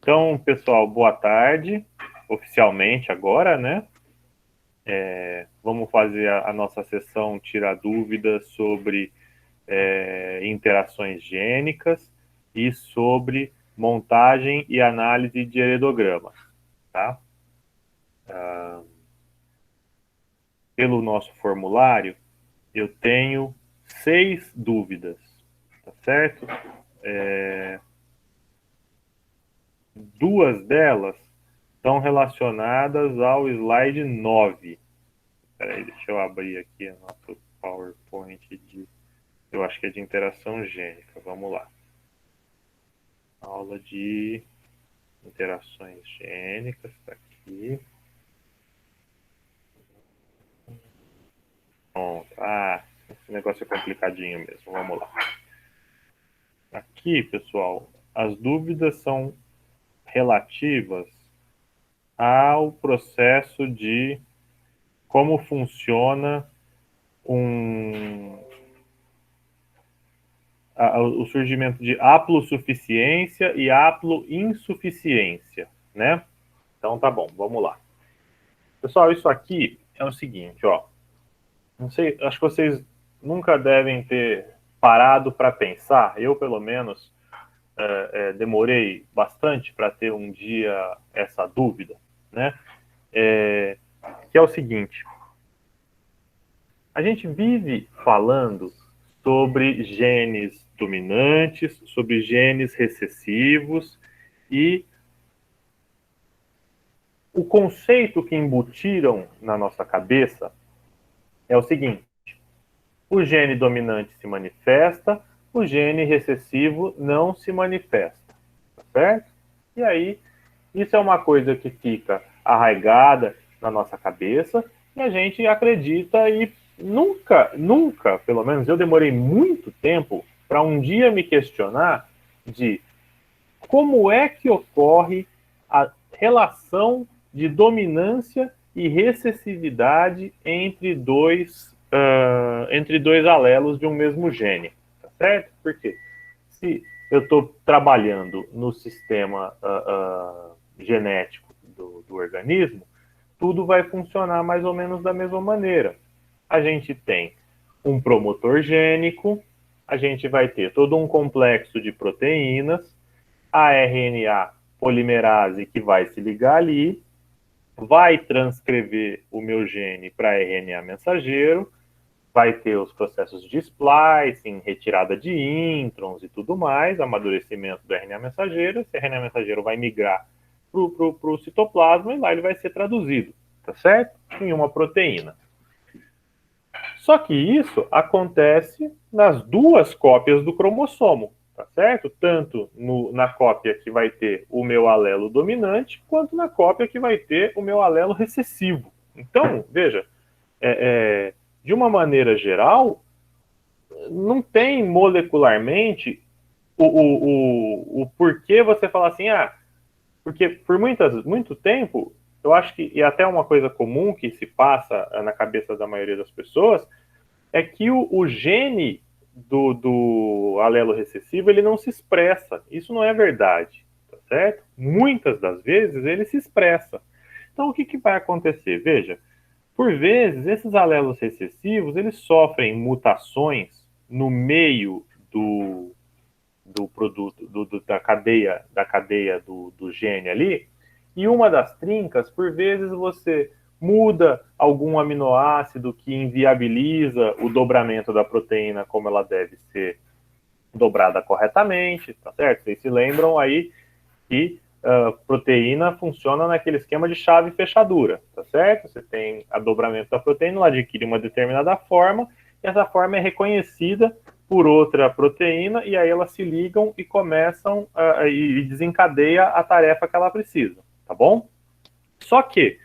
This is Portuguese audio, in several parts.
Então, pessoal, boa tarde, oficialmente agora, né? Vamos fazer a nossa sessão tirar dúvidas sobre interações gênicas e sobre montagem e análise de heredogramas, tá? Pelo nosso formulário, eu tenho 6 dúvidas, tá certo? Duas delas estão relacionadas ao slide 9. Peraí, deixa eu abrir aqui o nosso PowerPoint eu acho que é de interação gênica. Vamos lá. Aula de interações gênicas, está aqui. Pronto. Esse negócio é complicadinho mesmo. Vamos lá. Aqui, pessoal, as dúvidas são relativas ao processo de como funciona o surgimento de haplosuficiência e haploinsuficiência, né? Então tá bom, vamos lá. Pessoal, isso aqui é o seguinte, ó. Não sei, acho que vocês nunca devem ter parado para pensar. Eu, pelo menos, demorei bastante para ter um dia essa dúvida, né? Que é o seguinte: a gente vive falando sobre genes dominantes, sobre genes recessivos, e o conceito que embutiram na nossa cabeça é o seguinte: o gene dominante se manifesta, o gene recessivo não se manifesta, tá certo? E aí, isso é uma coisa que fica arraigada na nossa cabeça e a gente acredita e nunca, pelo menos eu demorei muito tempo para um dia me questionar de como é que ocorre a relação de dominância e recessividade entre dois alelos de um mesmo gene, tá certo? Porque se eu estou trabalhando no sistema genético do organismo, tudo vai funcionar mais ou menos da mesma maneira. A gente tem um promotor gênico, a gente vai ter todo um complexo de proteínas, a RNA polimerase que vai se ligar ali, vai transcrever o meu gene para RNA mensageiro, vai ter os processos de splicing, retirada de introns e tudo mais, amadurecimento do RNA mensageiro. Esse RNA mensageiro vai migrar para o citoplasma e lá ele vai ser traduzido, tá certo? Em uma proteína. Só que isso acontece nas duas cópias do cromossomo, tá certo? Tanto na cópia que vai ter o meu alelo dominante, quanto na cópia que vai ter o meu alelo recessivo. Então, veja, de uma maneira geral, não tem molecularmente o porquê você falar assim, porque por muito tempo, eu acho que, e até uma coisa comum que se passa na cabeça da maioria das pessoas, é que o gene do alelo recessivo, ele não se expressa. Isso não é verdade, tá certo? Muitas das vezes ele se expressa. Então, o que vai acontecer? Veja, por vezes, esses alelos recessivos, eles sofrem mutações no meio do produto, da cadeia do gene ali, e uma das trincas, por vezes, você muda algum aminoácido que inviabiliza o dobramento da proteína como ela deve ser dobrada corretamente, tá certo? Vocês se lembram aí que proteína funciona naquele esquema de chave e fechadura, tá certo? Você tem a dobramento da proteína, ela adquire uma determinada forma, e essa forma é reconhecida por outra proteína, e aí elas se ligam e começam e desencadeia a tarefa que ela precisa, tá bom? Só que,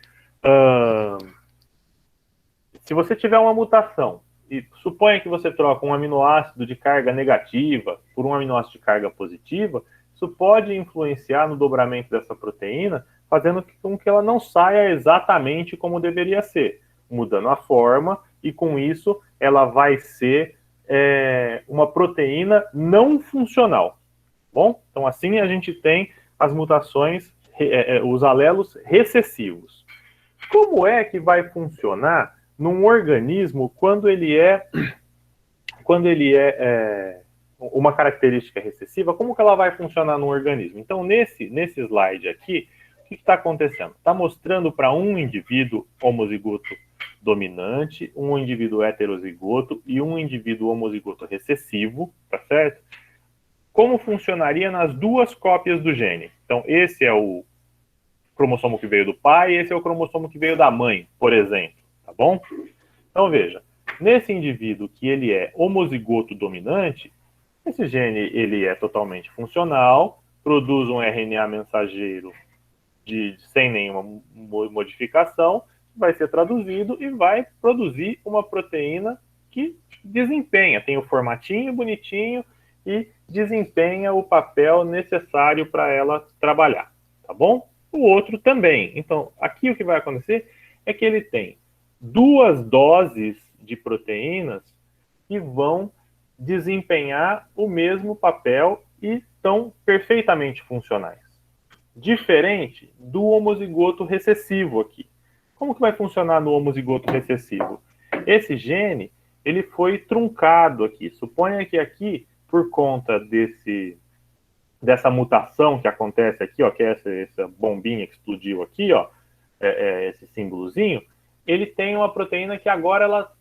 se você tiver uma mutação, e suponha que você troca um aminoácido de carga negativa por um aminoácido de carga positiva, isso pode influenciar no dobramento dessa proteína, fazendo com que ela não saia exatamente como deveria ser, mudando a forma, e com isso ela vai ser uma proteína não funcional. Bom, então assim a gente tem as mutações, os alelos recessivos. Como é que vai funcionar num organismo quando ele é uma característica recessiva? Como que ela vai funcionar no organismo? Então, nesse slide aqui, o que está acontecendo? Está mostrando para um indivíduo homozigoto dominante, um indivíduo heterozigoto e um indivíduo homozigoto recessivo, tá certo? Como funcionaria nas duas cópias do gene. Então, esse é o cromossomo que veio do pai, esse é o cromossomo que veio da mãe, por exemplo, tá bom? Então, veja, nesse indivíduo que ele é homozigoto dominante, esse gene ele é totalmente funcional, produz um RNA mensageiro sem nenhuma modificação, vai ser traduzido e vai produzir uma proteína que desempenha, tem o formatinho bonitinho e desempenha o papel necessário para ela trabalhar, tá bom? O outro também. Então, aqui o que vai acontecer é que ele tem duas doses de proteínas que vão desempenhar o mesmo papel e estão perfeitamente funcionais. Diferente do homozigoto recessivo aqui. Como que vai funcionar no homozigoto recessivo? Esse gene, ele foi truncado aqui. Suponha que aqui, por conta dessa mutação que acontece aqui, ó, que é essa bombinha que explodiu aqui, ó, esse símbolozinho, ele tem uma proteína que agora ela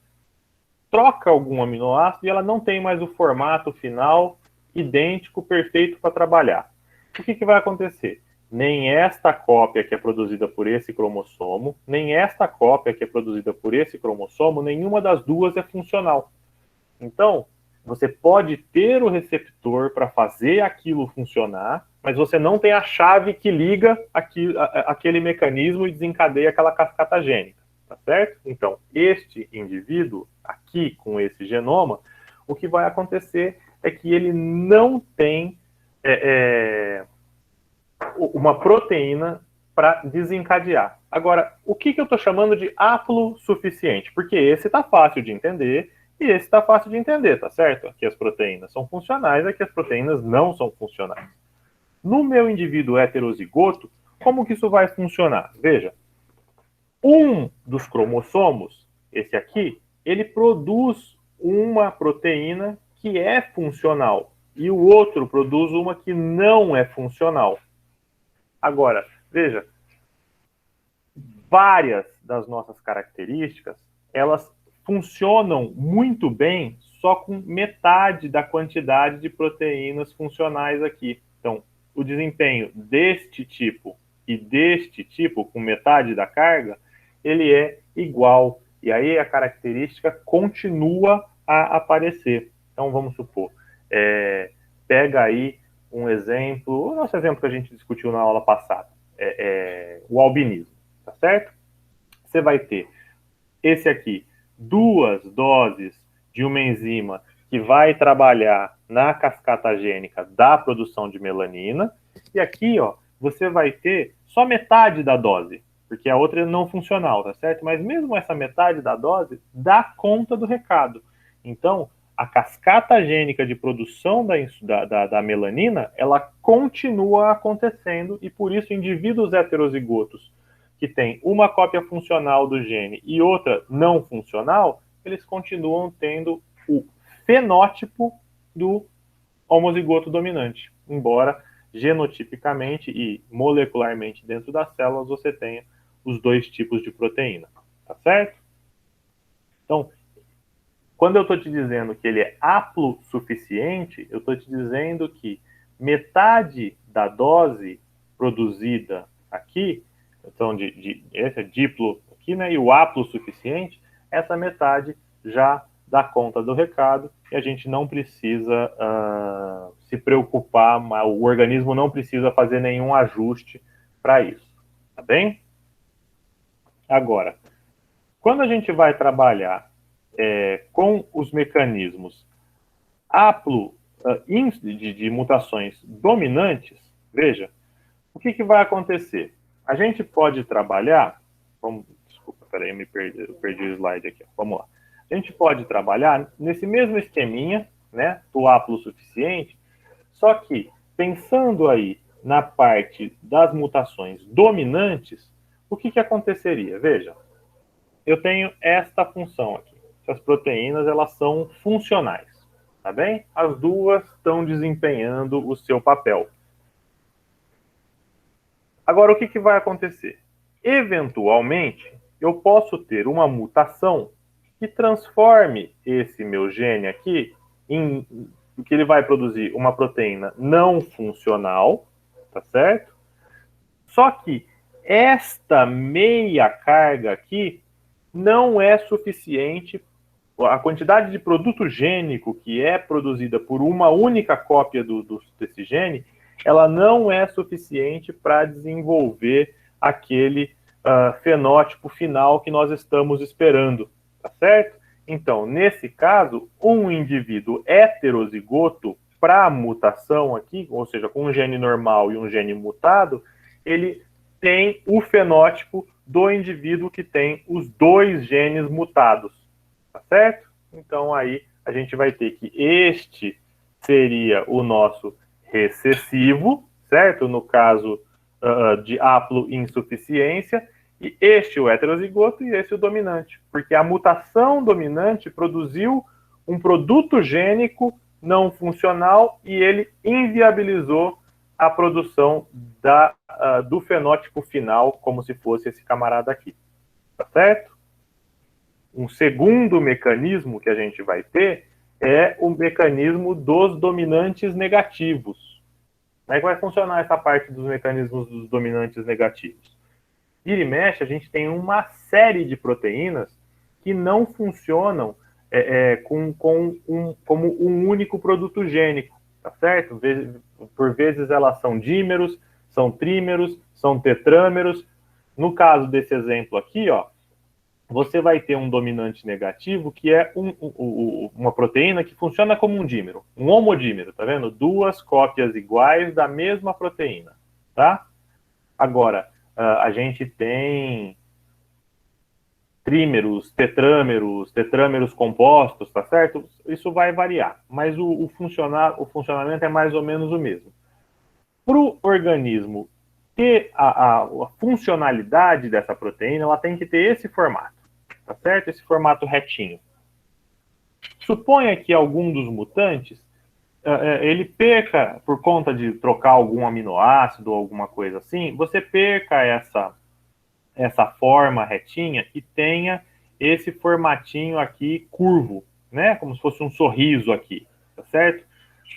troca algum aminoácido e ela não tem mais o formato final idêntico, perfeito para trabalhar. O que vai acontecer? Nem esta cópia que é produzida por esse cromossomo, nem esta cópia que é produzida por esse cromossomo, nenhuma das duas é funcional. Então, você pode ter o receptor para fazer aquilo funcionar, mas você não tem a chave que liga aquele mecanismo e desencadeia aquela cascata gênica, tá certo? Então, este indivíduo aqui com esse genoma, o que vai acontecer é que ele não tem uma proteína para desencadear. Agora, o que eu estou chamando de haplosuficiente? Porque esse está fácil de entender e esse está fácil de entender, tá certo? Aqui as proteínas são funcionais, aqui as proteínas não são funcionais. No meu indivíduo heterozigoto, como que isso vai funcionar? Veja, um dos cromossomos, esse aqui, ele produz uma proteína que é funcional e o outro produz uma que não é funcional. Agora, veja, várias das nossas características, elas funcionam muito bem só com metade da quantidade de proteínas funcionais aqui. Então, o desempenho deste tipo e deste tipo, com metade da carga, ele é igual. E aí a característica continua a aparecer. Então, vamos supor, pega aí um exemplo, o nosso exemplo que a gente discutiu na aula passada, o albinismo, tá certo? Você vai ter esse aqui, duas doses de uma enzima que vai trabalhar na cascata gênica da produção de melanina, e aqui, ó, você vai ter só metade da dose, porque a outra é não funcional, tá certo? Mas mesmo essa metade da dose dá conta do recado. Então, a cascata gênica de produção da melanina, ela continua acontecendo e por isso indivíduos heterozigotos que têm uma cópia funcional do gene e outra não funcional, eles continuam tendo o fenótipo do homozigoto dominante, embora genotipicamente e molecularmente dentro das células você tenha os dois tipos de proteína, tá certo? Então, quando eu estou te dizendo que ele é haplosuficiente, eu estou te dizendo que metade da dose produzida aqui, então esse é diplo aqui, né, e o haplosuficiente, essa metade já dá conta do recado e a gente não precisa se preocupar, o organismo não precisa fazer nenhum ajuste para isso, tá bem? Agora, quando a gente vai trabalhar com os mecanismos de mutações dominantes, veja, o que vai acontecer? A gente pode trabalhar, desculpa, peraí, eu perdi o slide aqui, vamos lá. A gente pode trabalhar nesse mesmo esqueminha, né, do haplosuficiente, só que pensando aí na parte das mutações dominantes, o que aconteceria? Veja, eu tenho esta função aqui. Essas proteínas, elas são funcionais, tá bem? As duas estão desempenhando o seu papel. Agora, o que vai acontecer? Eventualmente, eu posso ter uma mutação que transforme esse meu gene aqui em que ele vai produzir uma proteína não funcional, tá certo? Só que esta meia carga aqui não é suficiente. A quantidade de produto gênico que é produzida por uma única cópia desse gene, ela não é suficiente para desenvolver aquele fenótipo final que nós estamos esperando, tá certo? Então, nesse caso, um indivíduo heterozigoto para mutação aqui, ou seja, com um gene normal e um gene mutado, ele tem o fenótipo do indivíduo que tem os dois genes mutados, tá certo? Então, aí a gente vai ter que este seria o nosso recessivo, certo? No caso de haploinsuficiência, e este o heterozigoto e esse o dominante, porque a mutação dominante produziu um produto gênico não funcional e ele inviabilizou a produção do fenótipo final, como se fosse esse camarada aqui, tá certo? Um segundo mecanismo que a gente vai ter é o mecanismo dos dominantes negativos. Como é que vai funcionar essa parte dos mecanismos dos dominantes negativos? Vira e mexe, a gente tem uma série de proteínas que não funcionam como um único produto gênico, tá certo? Por vezes elas são dímeros, são trímeros, são tetrâmeros. No caso desse exemplo aqui, ó, você vai ter um dominante negativo que é uma proteína que funciona como um dímero, um homodímero, tá vendo? Duas cópias iguais da mesma proteína, tá? Agora, a gente tem trímeros, tetrâmeros compostos, tá certo? Isso vai variar, mas o funcionamento é mais ou menos o mesmo. Para o organismo ter a funcionalidade dessa proteína, ela tem que ter esse formato, tá certo? Esse formato retinho. Suponha que algum dos mutantes ele perca, por conta de trocar algum aminoácido ou alguma coisa assim, você perca essa forma retinha e tenha esse formatinho aqui curvo, né? Como se fosse um sorriso aqui, tá certo?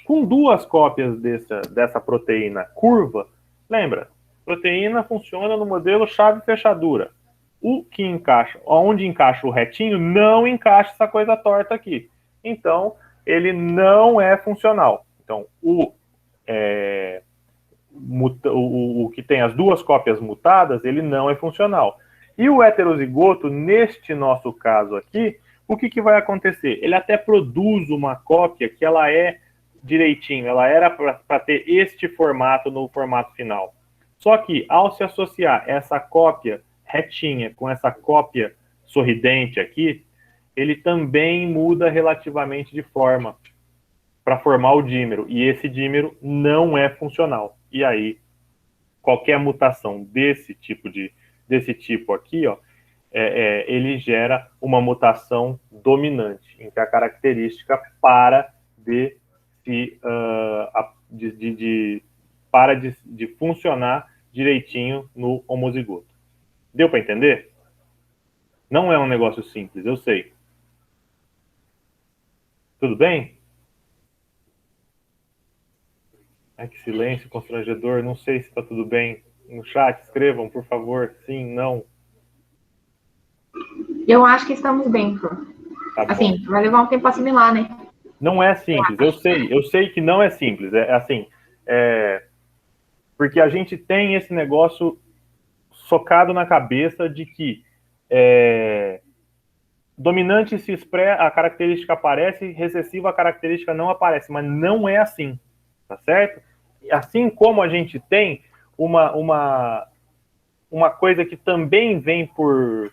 Com duas cópias dessa proteína curva, lembra, proteína funciona no modelo chave-fechadura. O que encaixa, onde encaixa o retinho, não encaixa essa coisa torta aqui. Então, ele não é funcional. Então, o que tem as duas cópias mutadas, ele não é funcional. E o heterozigoto, neste nosso caso aqui, o que vai acontecer? Ele até produz uma cópia que ela é direitinho, ela era para ter este formato no formato final. Só que, ao se associar essa cópia retinha com essa cópia sorridente aqui, ele também muda relativamente de forma para formar o dímero, e esse dímero não é funcional. E aí, qualquer mutação desse tipo aqui, ó, ele gera uma mutação dominante, em que a característica para de funcionar direitinho no homozigoto. Deu para entender? Não é um negócio simples, eu sei. Tudo bem? Que silêncio constrangedor. Não sei se está tudo bem. No chat, escrevam, por favor. Sim, não. Eu acho que estamos bem, Pro. Tá assim, bom. Vai levar um tempo para assimilar, né? Não é simples, eu sei que não é simples. Porque a gente tem esse negócio socado na cabeça de que dominante se expressa, a característica aparece, recessiva a característica não aparece, mas não é assim, tá certo? Assim como a gente tem uma coisa que também vem por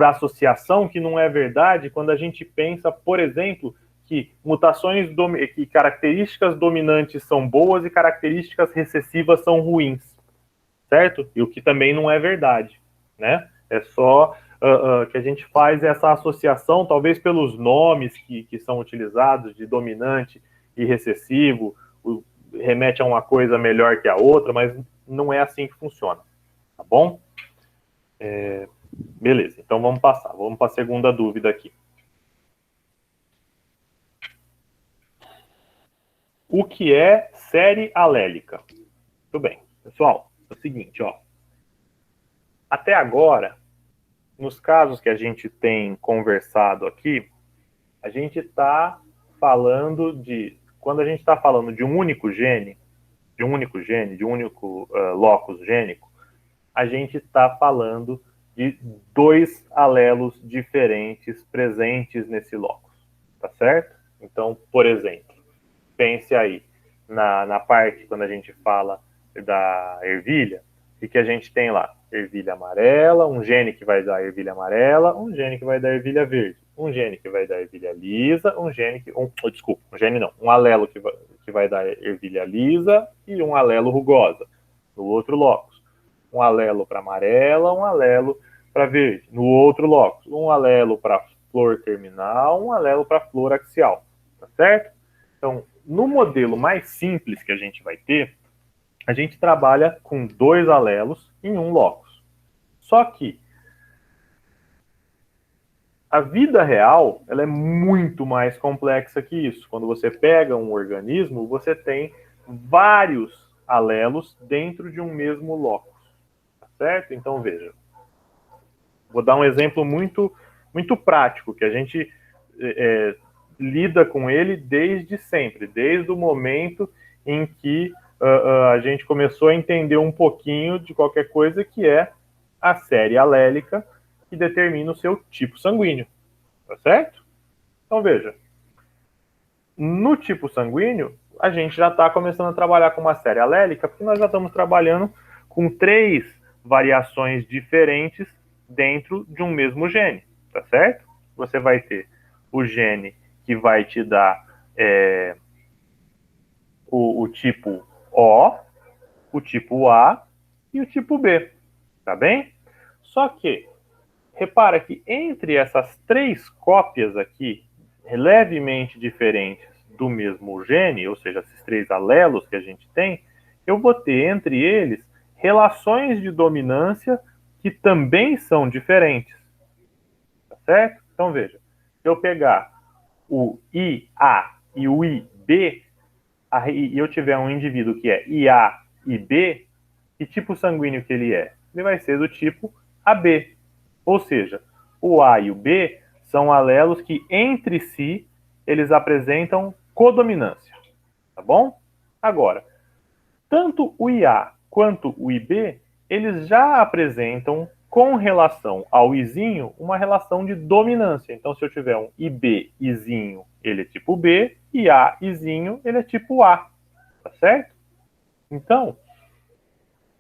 associação, que não é verdade, quando a gente pensa, por exemplo, que que características dominantes são boas e características recessivas são ruins, certo? E o que também não é verdade, né? É só que a gente faz essa associação, talvez pelos nomes que são utilizados, de dominante e recessivo, remete a uma coisa melhor que a outra, mas não é assim que funciona, tá bom? Beleza, então vamos para a segunda dúvida aqui. O que é série alélica? Tudo bem, pessoal, é o seguinte, ó. Até agora, nos casos que a gente tem conversado aqui, a gente está falando quando a gente está falando de um único gene, de um único locus gênico, a gente está falando de dois alelos diferentes presentes nesse locus, tá certo? Então, por exemplo, pense aí na parte quando a gente fala da ervilha, o que a gente tem lá? Ervilha amarela, um gene que vai dar ervilha amarela, um gene que vai dar ervilha verde, um gene que vai dar ervilha lisa, um alelo que vai dar ervilha lisa e um alelo rugosa no outro locus. Um alelo para amarela, um alelo para verde no outro locus. Um alelo para flor terminal, um alelo para flor axial, tá certo? Então, no modelo mais simples que a gente vai ter, a gente trabalha com dois alelos em um locus. Só que a vida real ela é muito mais complexa que isso. Quando você pega um organismo, você tem vários alelos dentro de um mesmo locus. Tá certo? Então, veja. Vou dar um exemplo muito, muito prático, que a gente lida com ele desde sempre, desde o momento em que a gente começou a entender um pouquinho de qualquer coisa, que é a série alélica que determina o seu tipo sanguíneo, tá certo? Então, veja, no tipo sanguíneo, a gente já está começando a trabalhar com uma série alélica, porque nós já estamos trabalhando com 3 variações diferentes dentro de um mesmo gene, tá certo? Você vai ter o gene que vai te dar o tipo O, o tipo A e o tipo B, tá bem? Só que, repara que entre essas 3 cópias aqui, levemente diferentes do mesmo gene, ou seja, esses 3 alelos que a gente tem, eu vou ter entre eles relações de dominância que também são diferentes, tá certo? Então veja, se eu pegar o IA e o IB, e eu tiver um indivíduo que é IA e B, que tipo sanguíneo que ele é? Ele vai ser do tipo AB. Ou seja, o A e o B são alelos que entre si eles apresentam codominância, tá bom? Agora, tanto o IA quanto o IB, eles já apresentam com relação ao Izinho uma relação de dominância. Então, se eu tiver um IB Izinho, ele é tipo B, e A Izinho, ele é tipo A, tá certo? Então,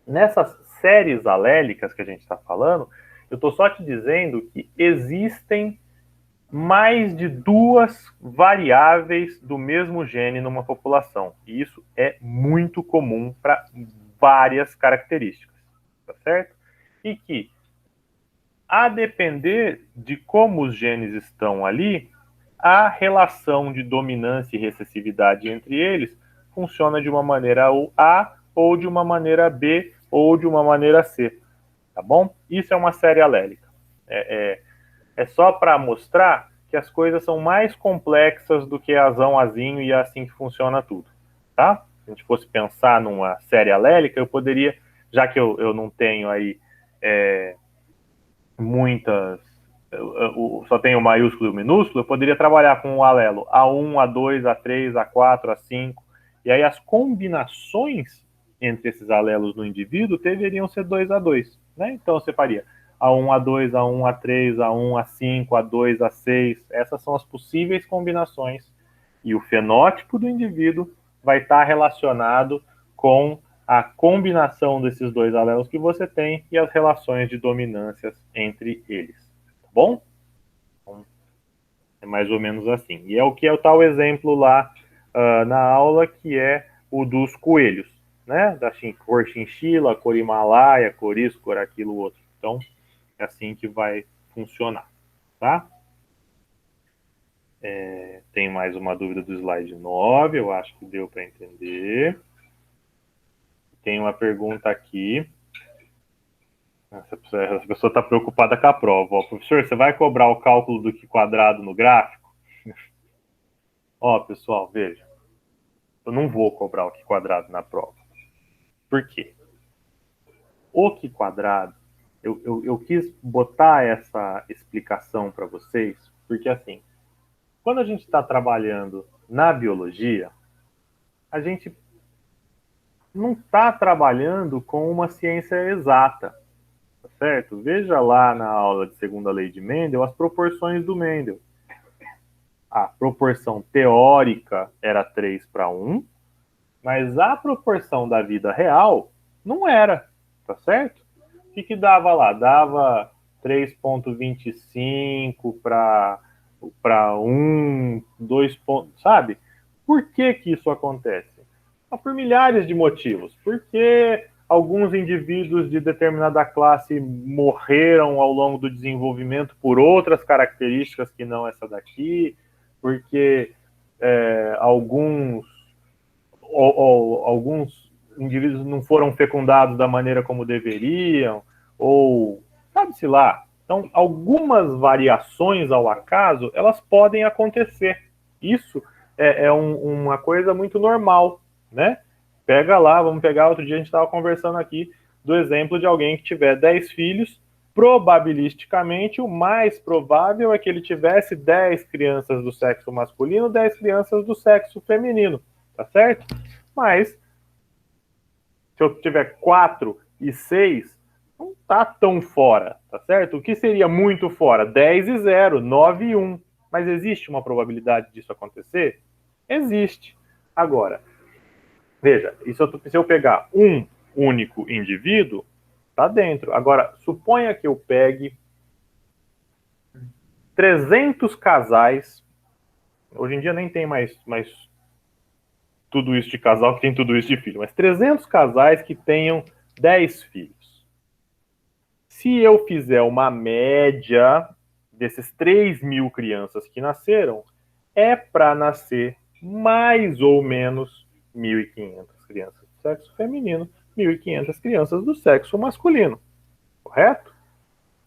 nessas séries alélicas que a gente está falando, eu estou só te dizendo que existem mais de 2 variáveis do mesmo gene numa população. E isso é muito comum para várias características, tá certo? E que, a depender de como os genes estão ali, a relação de dominância e recessividade entre eles funciona de uma maneira A, ou de uma maneira B, ou de uma maneira C, tá bom? Isso é uma série alélica. É só para mostrar que as coisas são mais complexas do que azão, azinho, e é assim que funciona tudo, tá? Se a gente fosse pensar numa série alélica, eu poderia, já que eu não tenho aí muitas, só tenho maiúsculo e minúsculo, eu poderia trabalhar com o alelo A1, A2, A3, A4, A5, e aí as combinações entre esses alelos no indivíduo deveriam ser 2A2, né? Então você faria A1, A2, A1, A3, A1, A5, A2, A6, essas são as possíveis combinações, e o fenótipo do indivíduo vai estar relacionado com a combinação desses 2 alelos que você tem e as relações de dominâncias entre eles, tá bom? É mais ou menos assim. E é o que é o tal exemplo lá na aula, que é o dos coelhos, né? Da cor chinchila, cor Himalaia, cor isso, cor aquilo, outro. Então, é assim que vai funcionar, tá? Tem mais uma dúvida do slide 9, eu acho que deu para entender. Tem uma pergunta aqui. Essa pessoa está preocupada com a prova. Ó, professor, você vai cobrar o cálculo do Q quadrado no gráfico? Ó, pessoal, veja. Eu não vou cobrar o Q quadrado na prova. Por quê? O Q quadrado, eu quis botar essa explicação para vocês, porque assim, quando a gente está trabalhando na biologia, a gente não está trabalhando com uma ciência exata, tá certo? Veja lá na aula de segunda lei de Mendel as proporções do Mendel. A proporção teórica era 3:1, mas a proporção da vida real não era, tá certo? O que dava lá? Dava 3,25 para 1, 2 pontos, sabe? Por que isso acontece? Por milhares de motivos. Porque alguns indivíduos de determinada classe morreram ao longo do desenvolvimento por outras características que não essa daqui, porque alguns indivíduos não foram fecundados da maneira como deveriam, ou sabe-se lá. Então, algumas variações ao acaso, elas podem acontecer. Isso é uma coisa muito normal, né? Pega lá, vamos pegar, outro dia a gente estava conversando aqui do exemplo de alguém que tiver 10 filhos, probabilisticamente o mais provável é que ele tivesse 10 crianças do sexo masculino, 10 crianças do sexo feminino, tá certo? Mas, se eu tiver 4 e 6, não tá tão fora, tá certo? O que seria muito fora? 10 e 0, 9 e 1. Mas existe uma probabilidade disso acontecer? Existe. Agora, veja, se eu pegar um único indivíduo, tá dentro. Agora, suponha que eu pegue 300 casais, hoje em dia nem tem mais tudo isso de casal que tem tudo isso de filho, mas 300 casais que tenham 10 filhos. Se eu fizer uma média desses 3.000 crianças que nasceram, é para nascer mais ou menos 1.500 crianças do sexo feminino, 1.500 crianças do sexo masculino. Correto?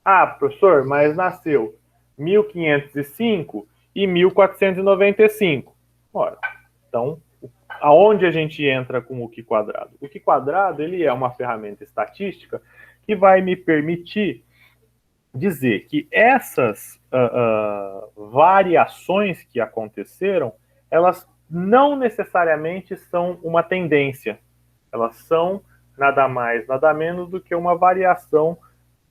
Ah, professor, mas nasceu 1.505 e 1.495. Ora, então, aonde a gente entra com o Q quadrado? O Q quadrado, ele é uma ferramenta estatística que vai me permitir dizer que essas variações que aconteceram, elas não necessariamente são uma tendência. Elas são nada mais, nada menos do que uma variação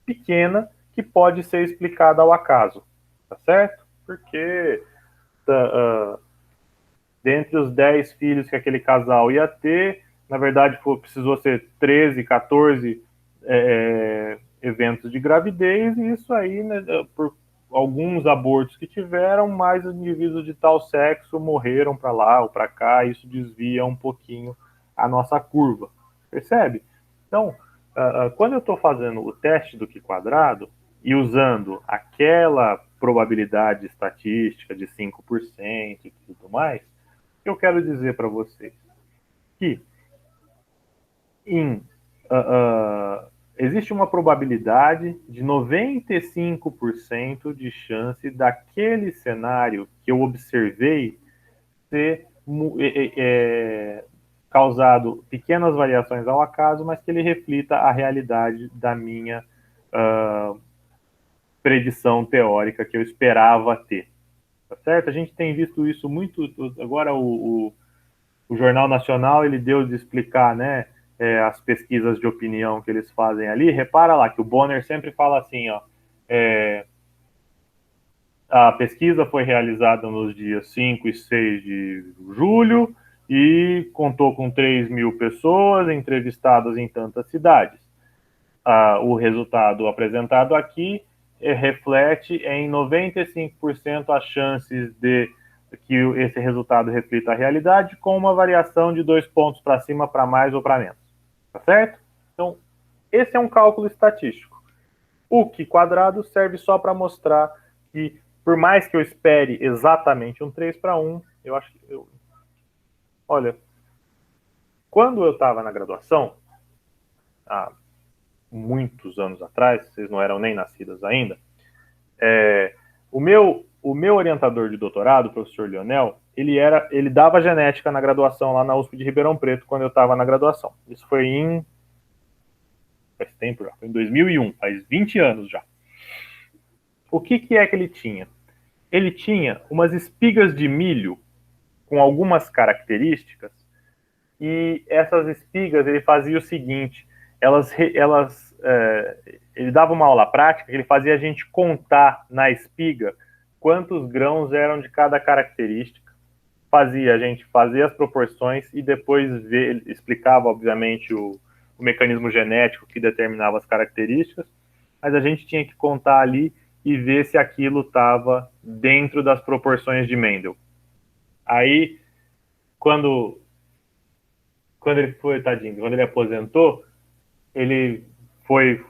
pequena que pode ser explicada ao acaso, tá certo? Porque dentre os 10 filhos que aquele casal ia ter, na verdade precisou ser 13, 14 eventos de gravidez, e isso aí, né, por alguns abortos que tiveram, mais indivíduos de tal sexo morreram para lá ou para cá, isso desvia um pouquinho a nossa curva, percebe? Então, quando eu estou fazendo o teste do Q quadrado e usando aquela probabilidade estatística de 5% e tudo mais, eu quero dizer para vocês que existe uma probabilidade de 95% de chance daquele cenário que eu observei ser causado pequenas variações ao acaso, mas que ele reflita a realidade da minha predição teórica que eu esperava ter. Tá certo? A gente tem visto isso muito. Agora, o Jornal Nacional, ele deu de explicar, né, as pesquisas de opinião que eles fazem ali. Repara lá que o Bonner sempre fala assim, ó, a pesquisa foi realizada nos dias 5 e 6 de julho e contou com 3.000 pessoas entrevistadas em tantas cidades. O resultado apresentado aqui reflete em 95% as chances de que esse resultado reflita a realidade, com uma variação de 2 pontos para cima, para mais ou para menos. Tá certo? Então, esse é um cálculo estatístico. O Q quadrado serve só para mostrar que, por mais que eu espere exatamente um 3:1, eu acho que... Olha, quando eu estava na graduação, há muitos anos atrás, vocês não eram nem nascidas ainda, o meu orientador de doutorado, o professor Leonel, ele dava genética na graduação lá na USP de Ribeirão Preto, quando eu estava na graduação. Isso foi faz tempo já, foi em 2001, faz 20 anos já. O que é que ele tinha? Ele tinha umas espigas de milho com algumas características, e essas espigas ele fazia o seguinte, ele dava uma aula prática, ele fazia a gente contar na espiga quantos grãos eram de cada característica, a gente fazia as proporções e depois ele explicava, obviamente, o mecanismo genético que determinava as características, mas a gente tinha que contar ali e ver se aquilo estava dentro das proporções de Mendel. Aí, quando ele foi, tadinho, quando ele aposentou, ele foi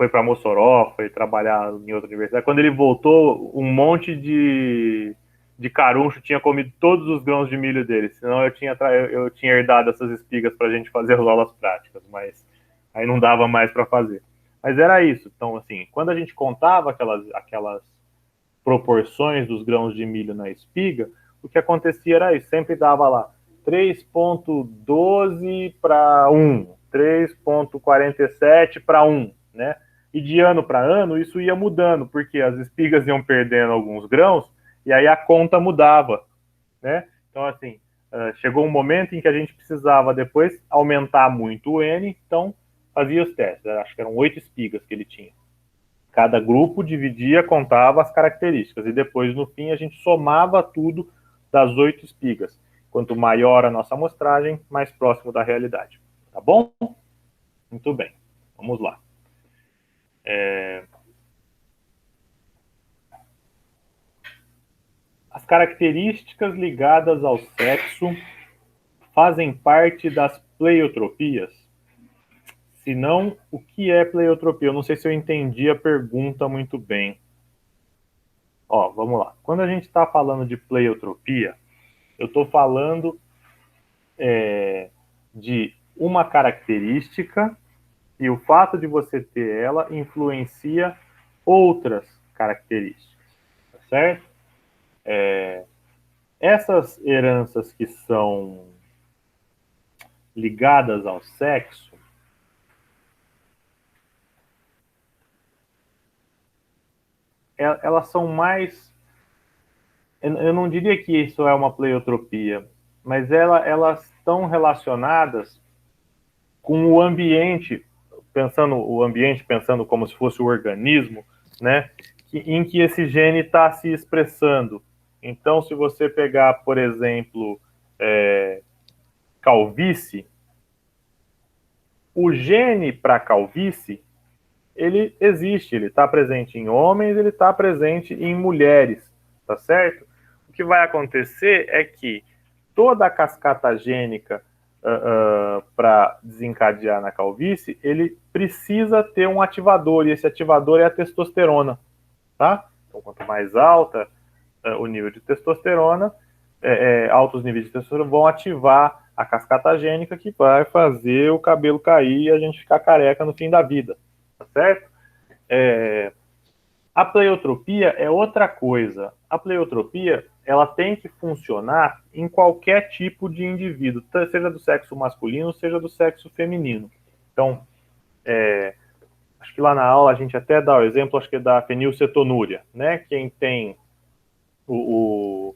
para Mossoró, foi trabalhar em outra universidade. Quando ele voltou, um monte de caruncho tinha comido todos os grãos de milho dele, senão eu tinha herdado essas espigas para a gente fazer as aulas práticas, mas aí não dava mais para fazer. Mas era isso. Então, assim, quando a gente contava aquelas proporções dos grãos de milho na espiga, o que acontecia era isso, sempre dava lá 3,12 para 1, 3,47 para 1, né? E de ano para ano isso ia mudando, porque as espigas iam perdendo alguns grãos e aí a conta mudava, né? Então, assim, chegou um momento em que a gente precisava depois aumentar muito o N, então fazia os testes, acho que eram 8 espigas que ele tinha. Cada grupo dividia, contava as características, e depois, no fim, a gente somava tudo das 8 espigas. Quanto maior a nossa amostragem, mais próximo da realidade. Tá bom? Muito bem. Vamos lá. As características ligadas ao sexo fazem parte das pleiotropias? Se não, o que é pleiotropia? Eu não sei se eu entendi a pergunta muito bem. Ó, vamos lá. Quando a gente está falando de pleiotropia, eu estou falando de uma característica e o fato de você ter ela influencia outras características, tá certo? Essas heranças que são ligadas ao sexo, elas são mais... Eu não diria que isso é uma pleiotropia, mas elas estão relacionadas com o ambiente, pensando como se fosse o organismo, né, em que esse gene está se expressando. Então, se você pegar, por exemplo, calvície, o gene para calvície, ele existe, ele está presente em homens, ele está presente em mulheres, tá certo? O que vai acontecer é que toda a cascata gênica para desencadear na calvície, ele precisa ter um ativador, e esse ativador é a testosterona, tá? Então, quanto mais alta o nível de testosterona, altos níveis de testosterona vão ativar a cascata gênica, que vai fazer o cabelo cair e a gente ficar careca no fim da vida, tá certo? A pleiotropia é outra coisa. A pleiotropia, ela tem que funcionar em qualquer tipo de indivíduo, seja do sexo masculino, seja do sexo feminino. Então, acho que lá na aula a gente até dá o exemplo, acho que é da fenilcetonúria, né? Quem tem o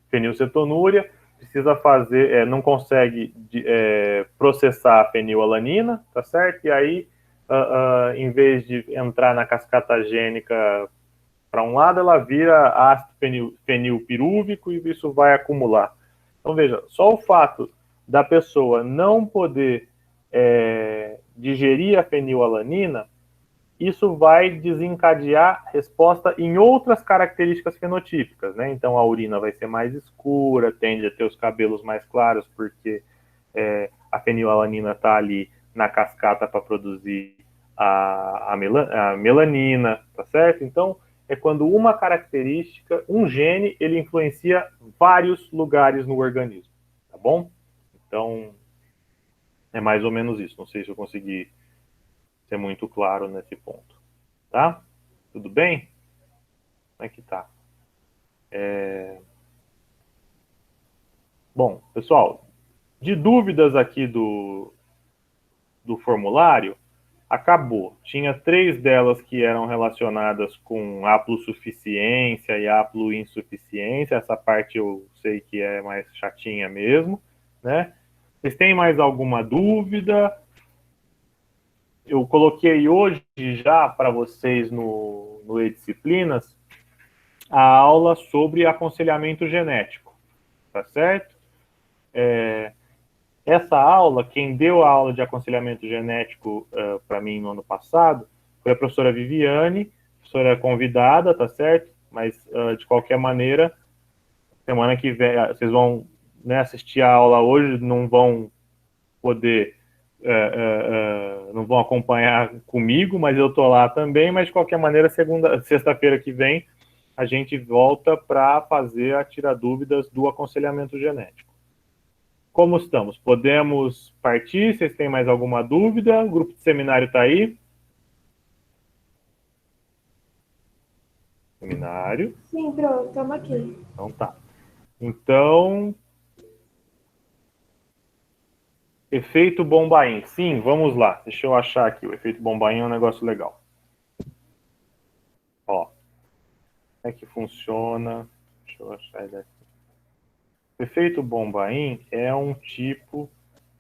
fenilcetonúria precisa fazer, não consegue processar a fenilalanina, tá certo? E aí, em vez de entrar na cascata gênica para um lado, ela vira ácido fenilpirúvico e isso vai acumular. Então, veja, só o fato da pessoa não poder digerir a fenilalanina isso vai desencadear resposta em outras características fenotípicas, né? Então a urina vai ser mais escura, tende a ter os cabelos mais claros, porque a fenilalanina está ali na cascata para produzir a melanina, tá certo? Então é quando uma característica, um gene, ele influencia vários lugares no organismo, tá bom? Então é mais ou menos isso. Não sei se eu consegui ser muito claro nesse ponto, tá? Tudo bem? Como é que tá? Bom, pessoal, de dúvidas aqui do formulário, acabou. Tinha 3 delas que eram relacionadas com haplosuficiência e haploinsuficiência. Essa parte eu sei que é mais chatinha mesmo, né? Vocês têm mais alguma dúvida? Eu coloquei hoje já para vocês no E-Disciplinas a aula sobre aconselhamento genético, tá certo? Essa aula, quem deu a aula de aconselhamento genético para mim no ano passado foi a professora Viviane, professora convidada, tá certo? Mas, de qualquer maneira, semana que vem, vocês vão, né, assistir a aula hoje, não vão poder, não vão acompanhar comigo, mas eu tô lá também, mas de qualquer maneira, sexta-feira que vem, a gente volta para fazer a tirar dúvidas do aconselhamento genético. Como estamos? Podemos partir? Vocês têm mais alguma dúvida? O grupo de seminário está aí? Seminário? Sim, pronto, estamos aqui. Então tá. Então, efeito Bombaim. Sim, vamos lá. Deixa eu achar aqui. O efeito Bombaim é um negócio legal. Ó, como é que funciona? Deixa eu achar ele aqui. O efeito Bombaim é um tipo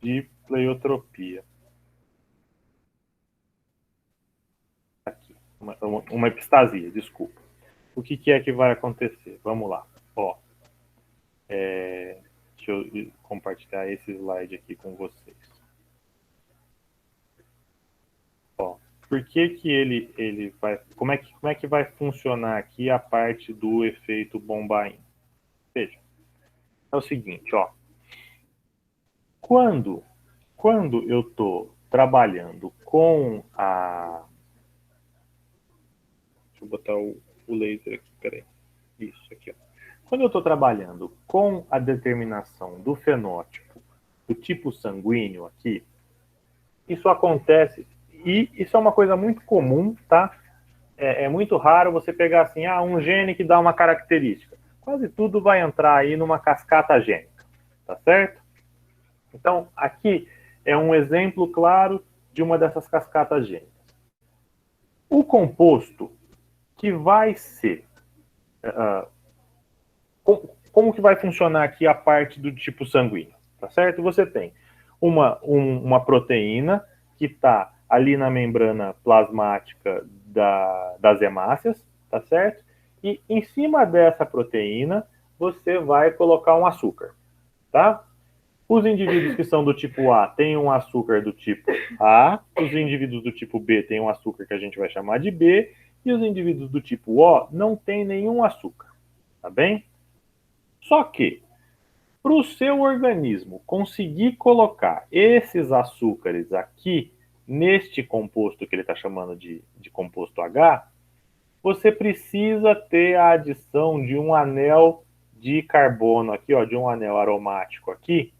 de pleiotropia. Aqui, uma epistasia, desculpa. O que é que vai acontecer? Vamos lá. Ó, deixa eu compartilhar esse slide aqui com vocês. Ó, por que ele vai... Como é que vai funcionar aqui a parte do efeito Bombaim? Veja, é o seguinte, ó. Quando eu estou trabalhando com a... Deixa eu botar o laser aqui, peraí. Isso, aqui, ó. Quando eu estou trabalhando com a determinação do fenótipo do tipo sanguíneo aqui, isso acontece, e isso é uma coisa muito comum, tá? É muito raro você pegar assim, um gene que dá uma característica. Quase tudo vai entrar aí numa cascata gênica, tá certo? Então, aqui é um exemplo claro de uma dessas cascatas gênicas. O composto que vai ser... como que vai funcionar aqui a parte do tipo sanguíneo, tá certo? Você tem uma proteína que está ali na membrana plasmática das hemácias, tá certo? E em cima dessa proteína, você vai colocar um açúcar, tá? Os indivíduos que são do tipo A têm um açúcar do tipo A, os indivíduos do tipo B têm um açúcar que a gente vai chamar de B, e os indivíduos do tipo O não têm nenhum açúcar, tá bem? Só que, para o seu organismo conseguir colocar esses açúcares aqui, neste composto que ele está chamando de composto H, você precisa ter a adição de um anel de carbono aqui, ó, de um anel aromático aqui,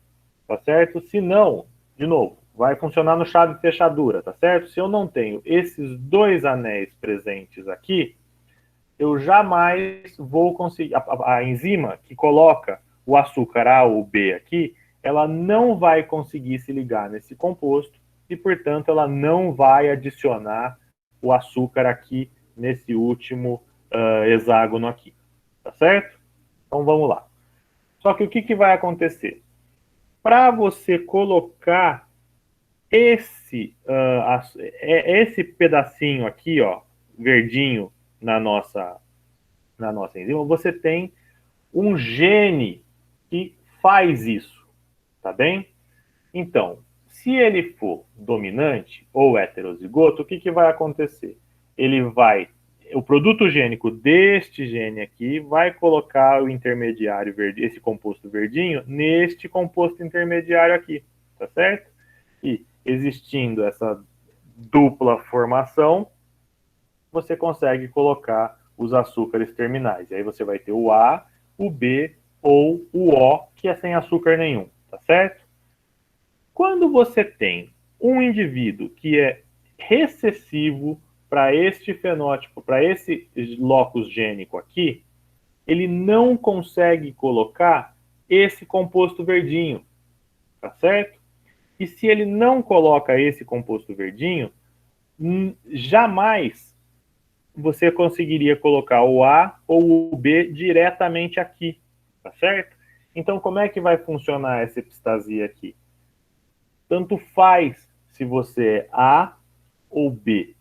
tá certo? Se não, de novo, vai funcionar no chave de fechadura, tá certo? Se eu não tenho esses 2 anéis presentes aqui, eu jamais vou conseguir... A enzima que coloca o açúcar A ou B aqui, ela não vai conseguir se ligar nesse composto e, portanto, ela não vai adicionar o açúcar aqui nesse último hexágono aqui, tá certo? Então, vamos lá. Só que o que vai acontecer? Para você colocar esse pedacinho aqui, ó, verdinho, na nossa enzima, você tem um gene que faz isso, tá bem? Então, se ele for dominante ou heterozigoto, o que vai acontecer? o produto gênico deste gene aqui vai colocar o intermediário verde, esse composto verdinho, neste composto intermediário aqui, tá certo? E existindo essa dupla formação, você consegue colocar os açúcares terminais. E aí você vai ter o A, o B ou o O, que é sem açúcar nenhum, tá certo? Quando você tem um indivíduo que é recessivo para este fenótipo, para esse locus gênico aqui, ele não consegue colocar esse composto verdinho, tá certo? E se ele não coloca esse composto verdinho, jamais você conseguiria colocar o A ou o B diretamente aqui, tá certo? Então, como é que vai funcionar essa epistasia aqui? Tanto faz se você é A ou B.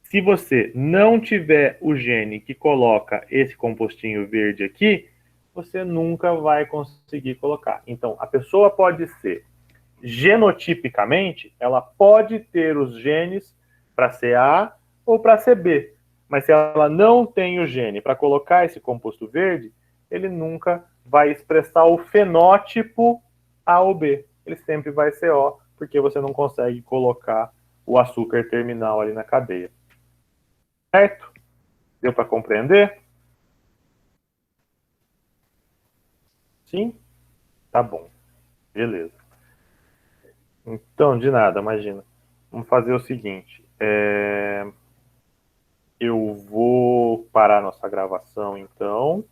Se você não tiver o gene que coloca esse compostinho verde aqui, você nunca vai conseguir colocar. Então, a pessoa pode ser, genotipicamente, ela pode ter os genes para ser A ou para ser B. Mas se ela não tem o gene para colocar esse composto verde, ele nunca vai expressar o fenótipo A ou B. Ele sempre vai ser O, porque você não consegue colocar o açúcar terminal ali na cadeia. Certo? Deu para compreender? Sim? Tá bom. Beleza. Então, de nada, imagina. Vamos fazer o seguinte. Eu vou parar nossa gravação, então.